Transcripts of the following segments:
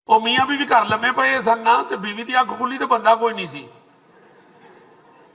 ਉਹ ਮੀਆਂ ਬੀਵੀ ਘਰ ਲੰਮੇ ਪਏ ਸਨ ਨਾ ਤੇ ਬੀਵੀ ਦੀ ਅੱਖ ਖੁੱਲੀ ਤੇ ਬੰਦਾ ਕੋਈ ਨਹੀਂ ਸੀ।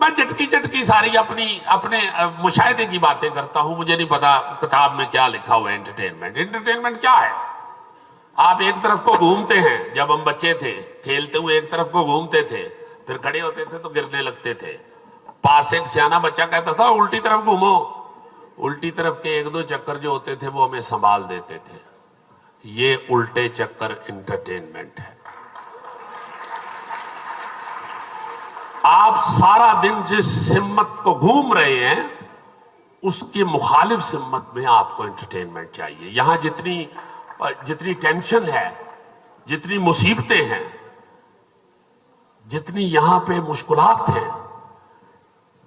میں جھٹکی جھٹکی ساری اپنے مشاہدے کی باتیں کرتا ہوں. مجھے نہیں پتا کتاب میں کیا لکھا ہوا ہے. انٹرٹینمنٹ کیا ہے؟ آپ ایک طرف کو گھومتے ہیں. جب ہم بچے تھے کھیلتے ہوئے ایک طرف کو گھومتے تھے, پھر کھڑے ہوتے تھے تو گرنے لگتے تھے. پاس ایک سیانا بچہ کہتا تھا الٹی طرف گھومو. الٹی طرف کے ایک دو چکر جو ہوتے تھے وہ ہمیں سنبھال دیتے تھے. یہ الٹے چکر انٹرٹینمنٹ ہے. آپ سارا دن جس سمت کو گھوم رہے ہیں اس کی مخالف سمت میں آپ کو انٹرٹینمنٹ چاہیے. یہاں جتنی ٹینشن ہے, جتنی مصیبتیں ہیں, جتنی یہاں پہ مشکلات ہیں,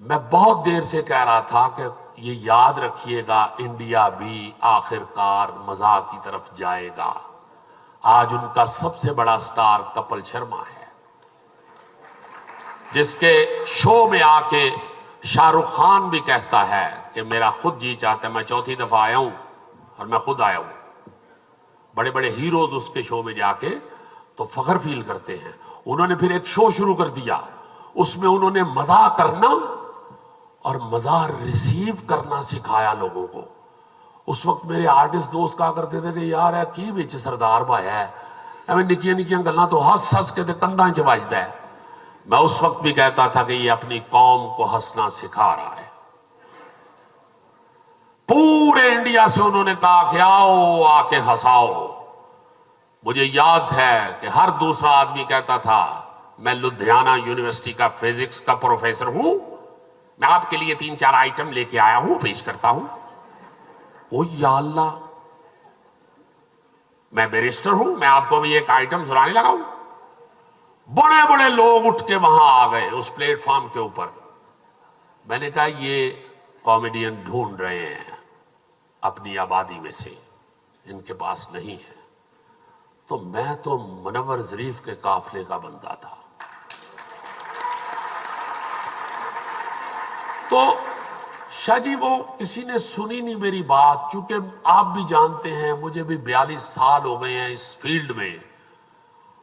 میں بہت دیر سے کہہ رہا تھا کہ یہ یاد رکھیے گا انڈیا بھی آخر کار مزاح کی طرف جائے گا. آج ان کا سب سے بڑا سٹار کپل شرما ہے, جس کے شو میں آ کے شاہ رخ خان بھی کہتا ہے کہ میرا خود جی چاہتا ہے, میں چوتھی دفعہ آیا ہوں اور میں خود آیا ہوں. بڑے بڑے ہیروز اس کے شو میں جا کے تو فخر فیل کرتے ہیں. انہوں نے پھر ایک شو شروع کر دیا, اس میں انہوں نے مزاح کرنا اور مزاح ریسیو کرنا سکھایا لوگوں کو. اس وقت میرے آرٹسٹ دوست کہا کرتے تھے کہ یار ہے کی بچ سردار بھایا ہے, ہمیں نکیاں نکیاں گلاں تو ہس ہس کے کندھاں چ وجدا ہے. میں اس وقت بھی کہتا تھا کہ یہ اپنی قوم کو ہنسنا سکھا رہا ہے. پورے انڈیا سے انہوں نے کہا کہ آؤ آ کے ہنساؤ. مجھے یاد ہے کہ ہر دوسرا آدمی کہتا تھا میں لدھیانہ یونیورسٹی کا فزکس کا پروفیسر ہوں, میں آپ کے لیے 3-4 آئٹم لے کے آیا ہوں, پیش کرتا ہوں. او یا اللہ, میں بیرسٹر ہوں, میں آپ کو بھی ایک آئٹم سنانے لگا ہوں. بڑے بڑے لوگ اٹھ کے وہاں آ گئے اس پلیٹ فارم کے اوپر. میں نے کہا یہ کامیڈین ڈھونڈ رہے ہیں اپنی آبادی میں سے, ان کے پاس نہیں ہے. تو میں تو منور ظریف کے قافلے کا بندہ تھا. تو شاہ جی وہ کسی نے سنی نہیں میری بات, چونکہ آپ بھی جانتے ہیں مجھے بھی 42 سال ہو گئے ہیں اس فیلڈ میں.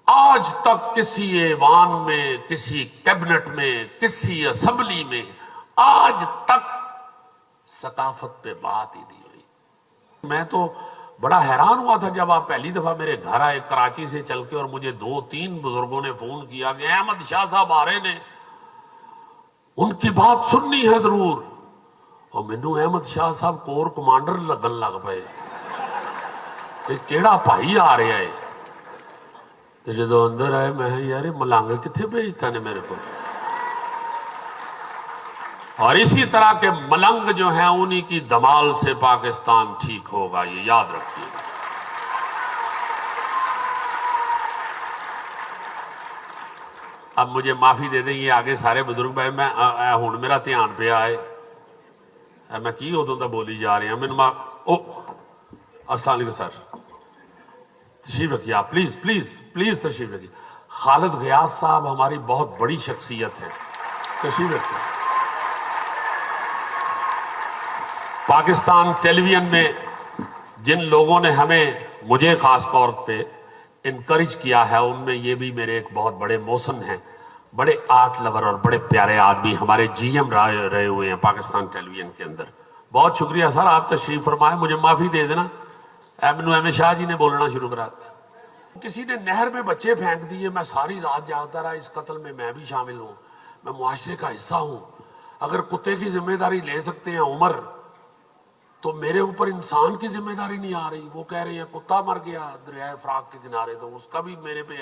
آج تک کسی ایوان میں, کسی کیبنٹ میں, کسی اسمبلی میں آج تک ثقافت پہ بات ہی نہیں ہوئی. میں تو بڑا حیران ہوا تھا جب آپ پہلی دفعہ میرے گھر آئے کراچی سے چل کے, اور مجھے 2-3 بزرگوں نے فون کیا کہ احمد شاہ صاحب آ رہے نے, ان کی بات سننی ہے ضرور. اور مینوں احمد شاہ صاحب کور کمانڈر لگن لگ پئے کہ کیڑا بھائی آ رہا ہے. تو جدو اندر آئے میں یار ملانگ کتنے بھیجتا نے میرے کو. اور اسی طرح کے ملنگ جو ہیں انہی کی دمال سے پاکستان ٹھیک ہوگا, یہ یاد رکھیے. اب مجھے معافی دے دیں یہ آگے سارے بزرگ بھائی, میں ہوں میرا دھیان پہ آئے میں کی ادوں دا بولی جا رہے ہیں. السلام علیکم سر, تشریف رکھیے آپ, پلیز پلیز پلیز تشریف رکھیے. خالد غیاث صاحب ہماری بہت بڑی شخصیت ہے, تشریف رکھیے. پاکستان ٹیلی ویژن میں جن لوگوں نے مجھے خاص طور پہ انکریج کیا ہے, ان میں یہ بھی میرے ایک بہت بڑے موسن ہیں, بڑے آرٹ لور اور بڑے پیارے آدمی, ہمارے جی ایم رہے ہوئے ہیں پاکستان ٹیلی ویژن کے اندر. بہت شکریہ سر, آپ تشریف فرمائے. مجھے معافی دے دینا, احمد شاہ جی نے بولنا شروع کرا دیا. کسی نے نہر میں بچے پھینک دیے, میں ساری رات جاگتا رہا. اس قتل میں بھی شامل ہوں, میں معاشرے کا حصہ ہوں. اگر کتے کی ذمہ داری لے سکتے ہیں عمر, تو میرے اوپر انسان کی ذمہ داری نہیں آ رہی. وہ کہہ رہے ہیں کتا مر گیا دریائے فراق کے کنارے, تو اس کا بھی میرے پہ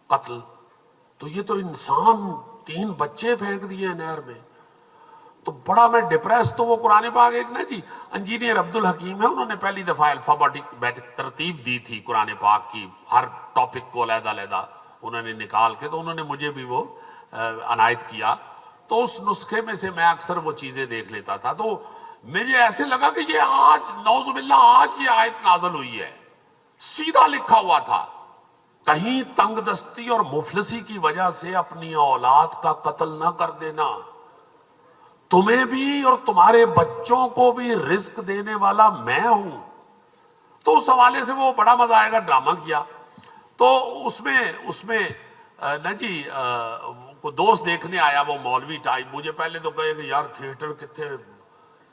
قتل. تو یہ تو انسان 3 بچے پھینک دیے ہیں نہر میں. تو بڑا میں ڈپریس. تو وہ قرآن پاک ایک نا جی انجینئر عبد الحکیم ہے, انہوں نے پہلی دفعہ الفابیٹک ترتیب دی تھی قرآن پاک کی, ہر ٹاپک کو علیحدہ علیحدہ انہوں نے نکال کے, تو انہوں نے مجھے بھی وہ عنایت کیا. تو اس نسخے میں سے میں اکثر وہ چیزیں دیکھ لیتا تھا. تو مجھے ایسے لگا کہ یہ آج نعوذ باللہ آج یہ آیت نازل ہوئی ہے. سیدھا لکھا ہوا تھا, کہیں تنگ دستی اور مفلسی کی وجہ سے اپنی اولاد کا قتل نہ کر دینا. تمہیں بھی اور تمہارے بچوں کو بھی رزق دینے والا میں ہوں. تو اس حوالے سے وہ بڑا مزہ آئے گا ڈرامہ کیا. تو اس میں نا جی وہ دوست دیکھنے آیا وہ مولوی ٹائپ, مجھے پہلے تو کہے کہ یار تھیٹر کتنے,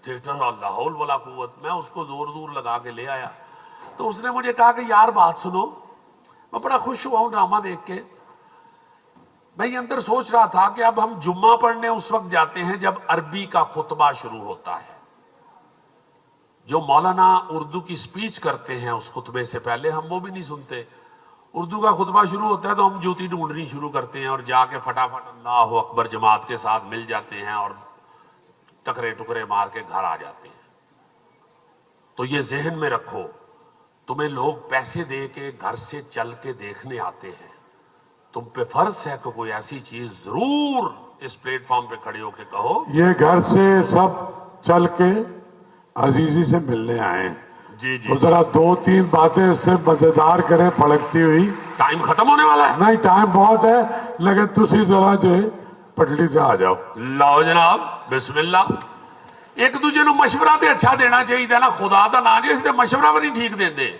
تھیٹر اللہ حول ولا قوت, میں اس کو زور لگا کے لے آیا. تو اس نے مجھے کہا کہ یار بات سنو, میں بڑا خوش ہوا ہوں ڈرامہ دیکھ کے. میں یہ اندر سوچ رہا تھا کہ اب ہم جمعہ پڑھنے اس وقت جاتے ہیں جب عربی کا خطبہ شروع ہوتا ہے. جو مولانا اردو کی سپیچ کرتے ہیں اس خطبے سے پہلے ہم وہ بھی نہیں سنتے. اردو کا خطبہ شروع ہوتا ہے تو ہم جوتی ڈھونڈنی شروع کرتے ہیں اور جا کے فٹافٹ اللہ اکبر جماعت کے ساتھ مل جاتے ہیں اور ٹکرے ٹکرے مار کے گھر آ جاتے ہیں. تو یہ ذہن میں رکھو, تمہیں لوگ پیسے دے کے گھر سے چل کے دیکھنے آتے ہیں, تم پہ فرض ہے کہ کوئی ایسی چیز ضرور اس پلیٹ فارم پہ کھڑے ہو کے کہو. یہ گھر سے سب چل کے عزیزی سے ملنے آئے ہیں. جی جی, تو ذرا 2-3 باتیں اس سے مزیدار کریں پھڑکتی ہوئی. ٹائم ختم ہونے والا ہے. نہیں ٹائم بہت ہے, لیکن تسی ذرا جو پٹڑی سے آ جاؤ. لاؤ جناب, بسم اللہ. ایک دوجے نو مشورہ تے اچھا دینا چاہیے نا, خدا دا نا جس تے مشورہ بھی نہیں ٹھیک دیندے.